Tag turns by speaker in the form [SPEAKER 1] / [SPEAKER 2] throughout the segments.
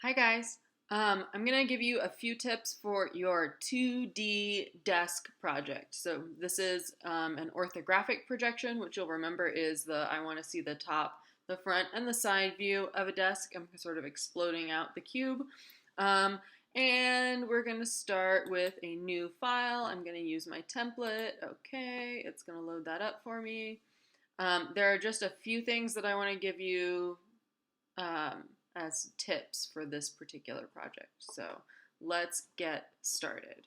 [SPEAKER 1] Hi guys. I'm gonna give you a few tips for your 2D desk project. So this is an orthographic projection, which you'll remember is I want to see the top, the front, and the side view of a desk. I'm sort of exploding out the cube. Um, and we're gonna start with a new file. I'm gonna use my template. Okay, it's gonna load that up for me. There are just a few things that I want to give you um, as tips for this particular project. So let's get started.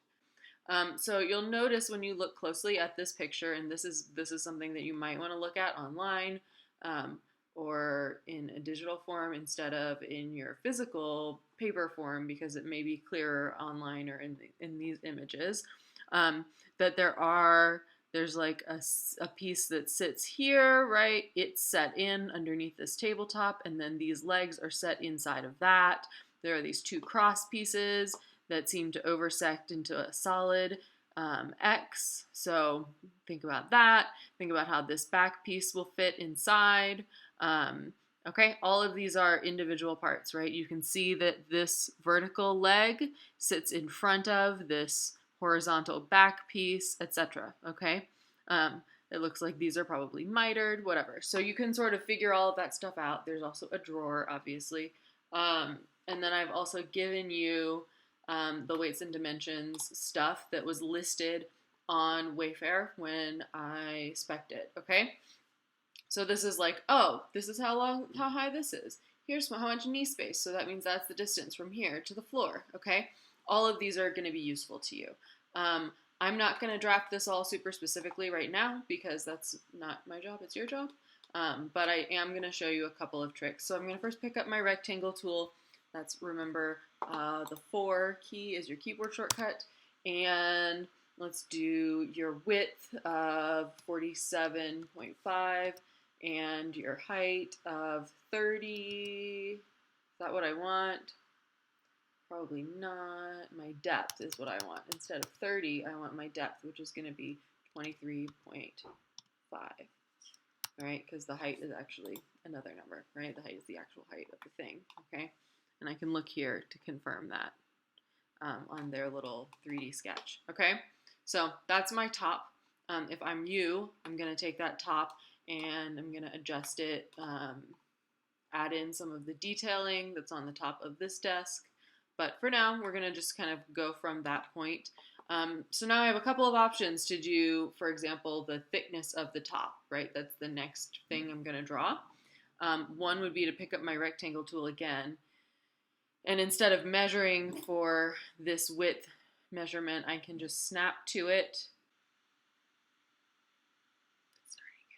[SPEAKER 1] So you'll notice when you look closely at this picture, and this is something that you might want to look at online um, or in a digital form instead of in your physical paper form because it may be clearer online or in these images. That there's like a piece that sits here, right? It's set in underneath this tabletop, and then these legs are set inside of that. There are these two cross pieces that seem to oversect into a solid X. So think about that. Think about how this back piece will fit inside. Okay, all of these are individual parts, right? You can see that this vertical leg sits in front of this horizontal back piece, etc. Okay, um, it looks like these are probably mitered, whatever. So you can sort of figure all of that stuff out. There's also a drawer, obviously. And then I've also given you the weights and dimensions stuff that was listed on Wayfair when I spec'd it, okay? So this is like, oh, this is how high this is. Here's how much knee space, so that means that's the distance from here to the floor, okay? All of these are going to be useful to you. Um, I'm not going to draft this all super specifically right now because that's not my job, it's your job. But I am going to show you a couple of tricks. So I'm going to first pick up my rectangle tool. That's, remember, the 4 key is your keyboard shortcut. And let's do your width of 47.5 and your height of 30. Is that what I want? Probably not. My depth is what I want. Instead of 30, I want my depth, which is going to be 23.5. All right, because the height is actually another number, right? The height is the actual height of the thing, okay? And I can look here to confirm that on their little 3D sketch, okay? So that's my top. If I'm you, I'm going to take that top and I'm going to adjust it, add in some of the detailing that's on the top of this desk. But for now, we're going to just kind of go from that point. So now I have a couple of options to do, for example, the thickness of the top, right? That's the next thing I'm going to draw. One would be to pick up my rectangle tool again. And instead of measuring for this width measurement, I can just snap to it. It's starting to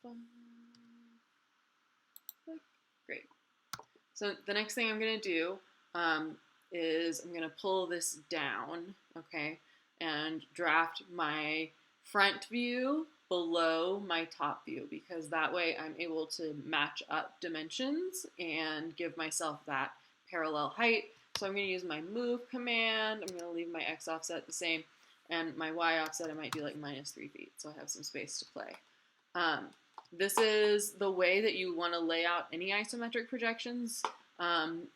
[SPEAKER 1] get -1.5. Great. So the next thing I'm going to do is I'm going to pull this down, okay, and draft my front view below my top view because that way I'm able to match up dimensions and give myself that parallel height. So I'm going to use my move command. I'm going to leave my x offset the same, and my y offset I might do like -3 feet, so I have some space to play. This is the way that you want to lay out any isometric projections.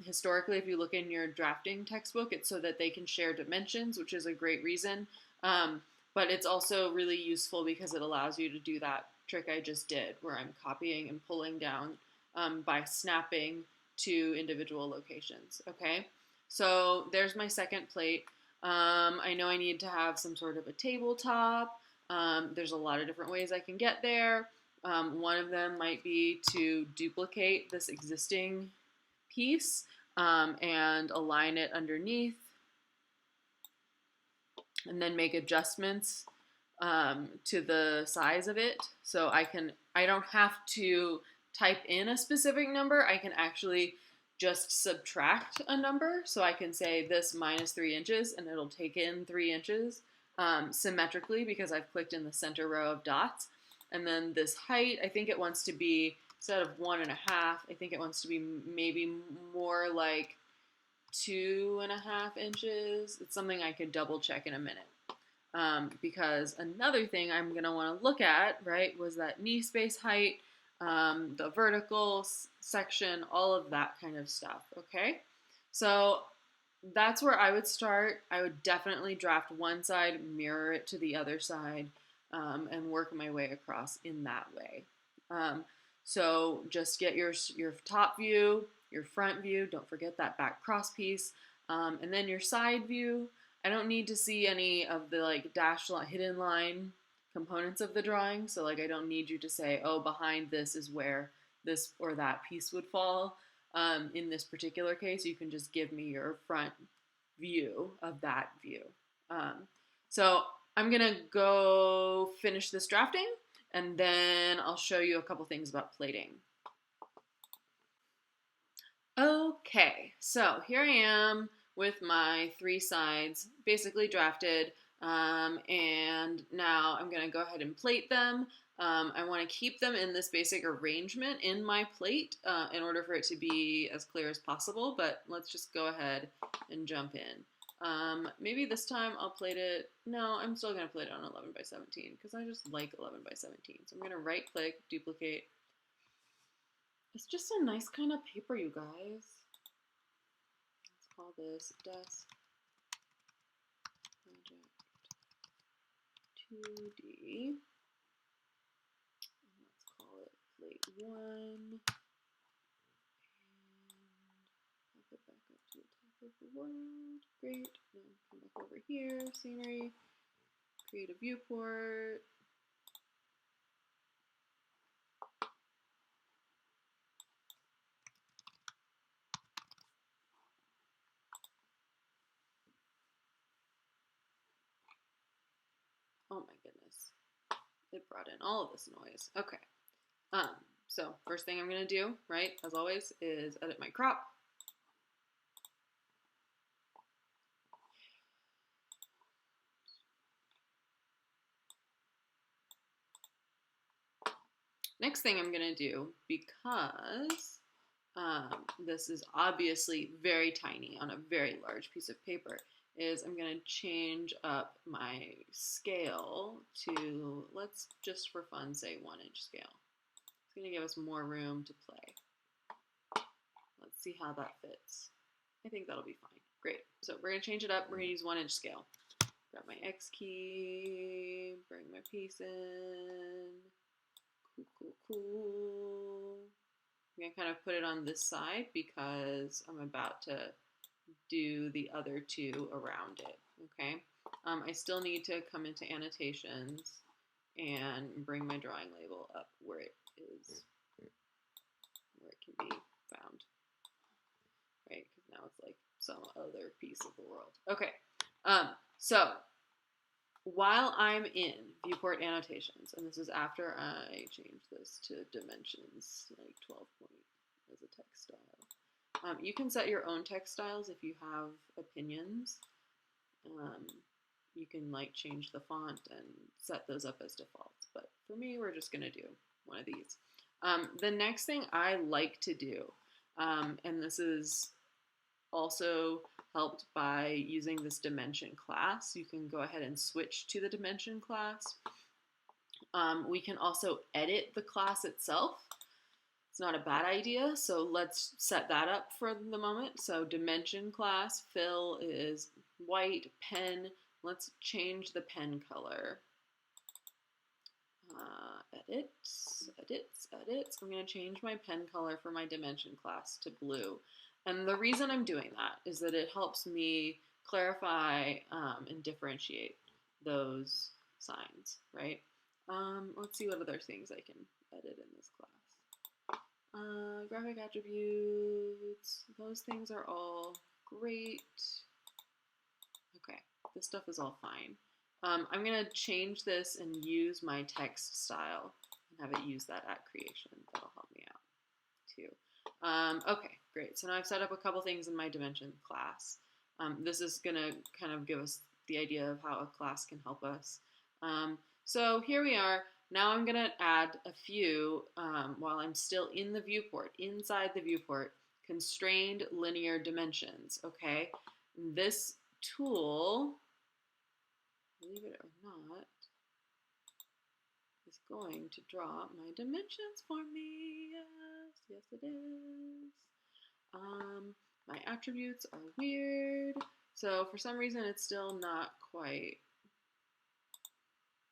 [SPEAKER 1] Historically, if you look in your drafting textbook, it's so that they can share dimensions, which is a great reason. But it's also really useful because it allows you to do that trick I just did, where I'm copying and pulling down by snapping to individual locations. Okay, so there's my second plate. I know I need to have some sort of a tabletop. There's a lot of different ways I can get there. One of them might be to duplicate this existing piece and align it underneath and then make adjustments to the size of it. So I don't have to type in a specific number. I can actually just subtract a number. So I can say this -3 inches and it'll take in 3 inches symmetrically because I've clicked in the center row of dots. And then this height, I think it wants to be, instead of 1.5, I think it wants to be maybe more like 2.5 inches. It's something I could double check in a minute. Because another thing I'm going to want to look at, right, was that knee space height. the vertical section, all of that kind of stuff, okay? So that's where I would start. I would definitely draft one side, mirror it to the other side, and work my way across in that way. So just get your top view, your front view, don't forget that back cross piece, and then your side view. I don't need to see any of the like dashed line, hidden line components of the drawing. So like I don't need you to say, oh, behind this is where this or that piece would fall. In this particular case, you can just give me your front view of that view. So I'm gonna go finish this drafting and then I'll show you a couple things about plating. Okay, so here I am with my three sides basically drafted, and now I'm gonna go ahead and plate them. I want to keep them in this basic arrangement in my plate in order for it to be as clear as possible, but let's just go ahead and jump in. Maybe this time I'll plate it. No, I'm still going to plate it on 11 by 17 because I just like 11 by 17. So I'm going to right click, duplicate. It's just a nice kind of paper, you guys. Let's call this Desk Project 2D. Let's call it plate 1. And pop it back up to the top of the world. Great. Now come back over here, scenery, create a viewport. Oh my goodness. It brought in all of this noise. Okay. So first thing I'm going to do, right, as always, is edit my crop. Next thing I'm going to do, because this is obviously very tiny on a very large piece of paper, is I'm going to change up my scale to, let's just for fun say 1-inch scale. It's going to give us more room to play. Let's see how that fits. I think that'll be fine. Great. So we're going to change it up. We're going to use 1-inch scale. Grab my X key, bring my piece in. Cool. I'm going to kind of put it on this side because I'm about to do the other two around it, okay? I still need to come into annotations and bring my drawing label up where it is, where it can be found, right? Because now it's like some other piece of the world. Okay, so while I'm in viewport annotations, and this is after I changed this to dimensions, like 12 point as a text style. You can set your own text styles if you have opinions. You can like change the font and set those up as defaults. But for me, we're just gonna do one of these. The next thing I like to do, and this is also helped by using this dimension class. You can go ahead and switch to the dimension class. We can also edit the class itself. It's not a bad idea, so let's set that up for the moment. So dimension class, fill is white, pen. Let's change the pen color. Edits. I'm going to change my pen color for my dimension class to blue. And the reason I'm doing that is that it helps me clarify and differentiate those signs, right? Let's see what other things I can edit in this class. Graphic attributes, those things are all great. Okay, this stuff is all fine. I'm going to change this and use my text style and have it use that at creation. That'll help me out too. Okay, great. So now I've set up a couple things in my dimension class. This is going to kind of give us the idea of how a class can help us. So here we are. Now I'm going to add a few, while I'm still in the viewport, inside the viewport, constrained linear dimensions, okay? This tool, believe it or not, is going to draw my dimensions for me. Yes, yes it is. My attributes are weird. So for some reason it's still not quite,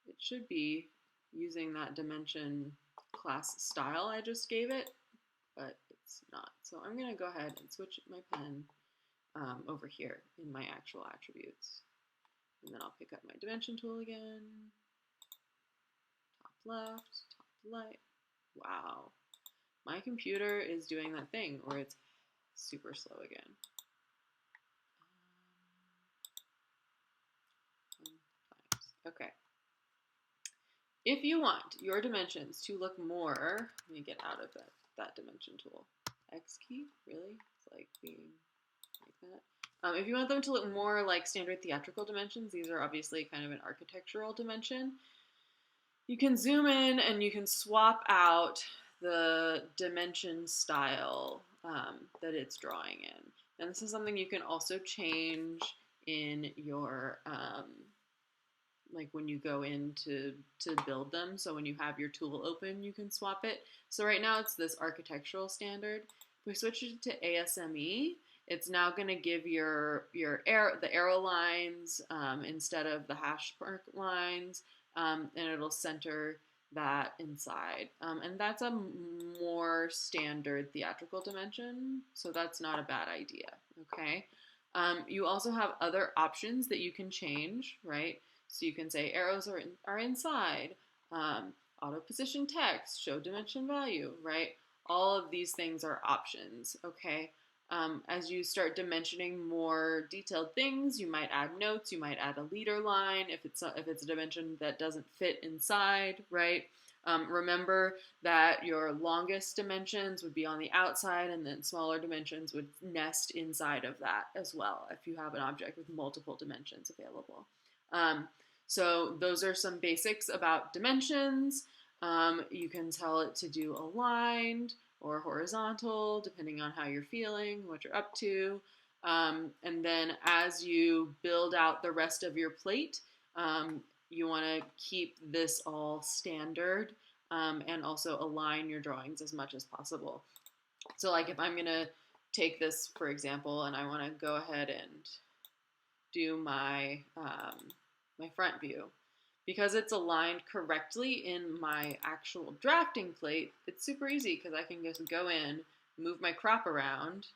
[SPEAKER 1] it should be using that dimension class style I just gave it, but it's not. So I'm gonna go ahead and switch my pen over here in my actual attributes. And then I'll pick up my dimension tool again. Top left, top right. Wow. My computer is doing that thing where it's super slow again. Okay. If you want your dimensions to look more, let me get out of that dimension tool. X key, really? It's like being like that. If you want them to look more like standard theatrical dimensions, these are obviously kind of an architectural dimension. You can zoom in and you can swap out the dimension style that it's drawing in. And this is something you can also change in your like when you go in to build them. So when you have your tool open, you can swap it. So right now it's this architectural standard. If we switch it to ASME, it's now going to give the arrow lines instead of the hash mark lines, and it'll center that inside. And that's a more standard theatrical dimension, so that's not a bad idea, okay? You also have other options that you can change, right? So you can say arrows are inside, auto position text, show dimension value, right? All of these things are options, okay? As you start dimensioning more detailed things, you might add notes, you might add a leader line if it's a dimension that doesn't fit inside, right? Remember that your longest dimensions would be on the outside, and then smaller dimensions would nest inside of that as well if you have an object with multiple dimensions available. So those are some basics about dimensions. You can tell it to do aligned or horizontal, depending on how you're feeling, what you're up to. And then as you build out the rest of your plate, you want to keep this all standard and also align your drawings as much as possible. So like if I'm going to take this, for example, and I want to go ahead and do my front view. Because it's aligned correctly in my actual drafting plate, it's super easy because I can just go in, move my crop around,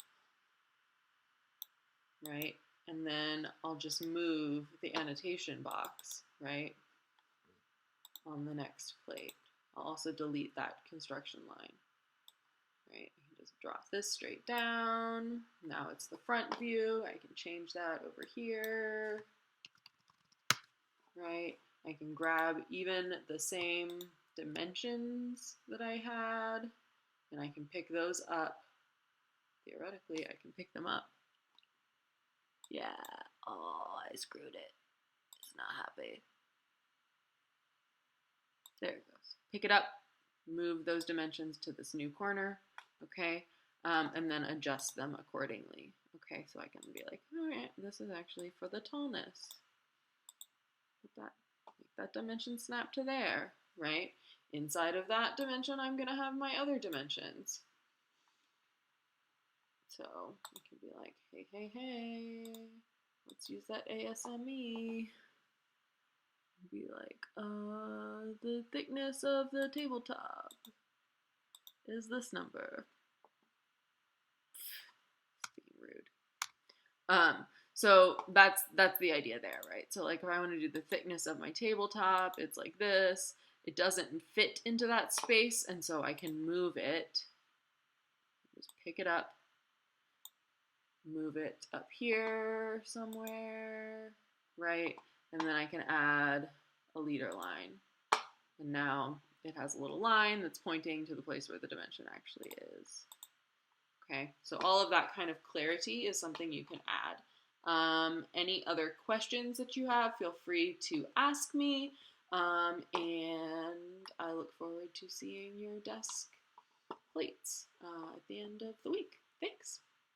[SPEAKER 1] right? And then I'll just move the annotation box, right, on the next plate. I'll also delete that construction line, right? I can just drop this straight down. Now it's the front view. I can change that over here, right? I can grab even the same dimensions that I had, and I can pick those up. Theoretically, I can pick them up. Yeah, oh, I screwed it. It's not happy. There it goes. Pick it up, move those dimensions to this new corner, okay? And then adjust them accordingly. Okay, so I can be like, all right, this is actually for the tallness. Put that. That dimension snap to there, right? Inside of that dimension, I'm going to have my other dimensions. So I can be like, hey, hey, hey, let's use that ASME. Be like, the thickness of the tabletop is this number. It's being rude. So that's the idea there, right? So like if I want to do the thickness of my tabletop, it's like this. It doesn't fit into that space, and so I can move it. Just pick it up, move it up here somewhere, right? And then I can add a leader line. And now it has a little line that's pointing to the place where the dimension actually is. Okay, so all of that kind of clarity is something you can add. Any other questions that you have, feel free to ask me. And I look forward to seeing your desk plates at the end of the week. Thanks.